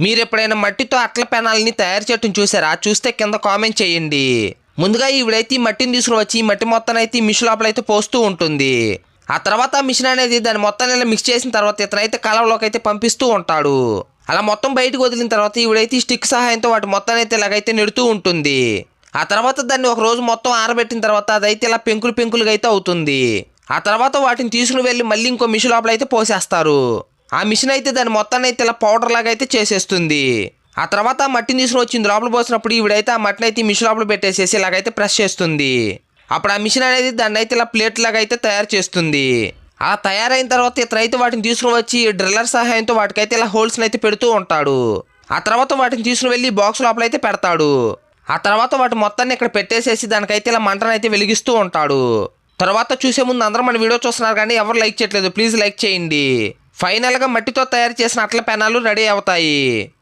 మీరు ఎప్పుడైనా మట్టితో అట్ల పెనాలని తయారు చేయటం చూసారా? చూస్తే కింద కామెంట్ చేయండి. ముందుగా ఈవిడైతే ఈ మట్టిని తీసుకుని వచ్చి ఈ మట్టి మొత్తాన్ని అయితే ఈ మిషన్ లోపల అయితే పోస్తూ ఉంటుంది. ఆ తర్వాత ఆ మిషన్ అనేది దాన్ని మొత్తాన్ని ఇలా మిక్స్ చేసిన తర్వాత ఇతనైతే కాలంలోకి అయితే పంపిస్తూ ఉంటాడు. అలా మొత్తం బయటకు వదిలిన తర్వాత ఈవిడైతే ఈ స్టిక్ సహాయంతో వాటి మొత్తాన్ని అయితే ఇలాగైతే నెడుతూ ఉంటుంది. ఆ తర్వాత దాన్ని ఒక రోజు మొత్తం ఆరబెట్టిన తర్వాత అదైతే ఇలా పెంకులు పెంకులుగా అయితే అవుతుంది. ఆ తర్వాత వాటిని తీసుకుని వెళ్ళి మళ్ళీ ఇంకో మిషన్ లోపల అయితే పోసేస్తారు. ఆ మిషన్ అయితే దాని మొత్తాన్ని అయితే ఇలా పౌడర్ లాగా అయితే చేసేస్తుంది. ఆ తర్వాత ఆ మట్టిని తీసుకుని వచ్చింది లోపల పోసినప్పుడు ఈవిడైతే ఆ మట్టిని అయితే మిషన్ లోపల పెట్టేసేసి ఇలాగైతే ప్రెస్ చేస్తుంది. అప్పుడు ఆ మిషన్ అనేది దాన్ని అయితే ఇలా ప్లేట్ లాగా అయితే తయారు చేస్తుంది. అలా తయారైన తర్వాత ఇతనైతే వాటిని తీసుకుని వచ్చి డ్రిల్లర్ సహాయంతో వాటికైతే ఇలా హోల్స్ అయితే పెడుతూ ఉంటాడు. ఆ తర్వాత వాటిని తీసుకుని వెళ్ళి బాక్స్ లోపల అయితే పెడతాడు. ఆ తర్వాత వాటి మొత్తాన్ని ఇక్కడ పెట్టేసేసి దానికైతే ఇలా మంటను అయితే వెలిగిస్తూ ఉంటాడు. తర్వాత చూసే ముందు అందరూ మన వీడియో చూస్తున్నారు కానీ ఎవరు లైక్ చేయట్లేదు, ప్లీజ్ లైక్ చేయండి. ఫైనల్గా మట్టితో తయారు చేసిన అట్ల పెనాలు రెడీ అవుతాయి.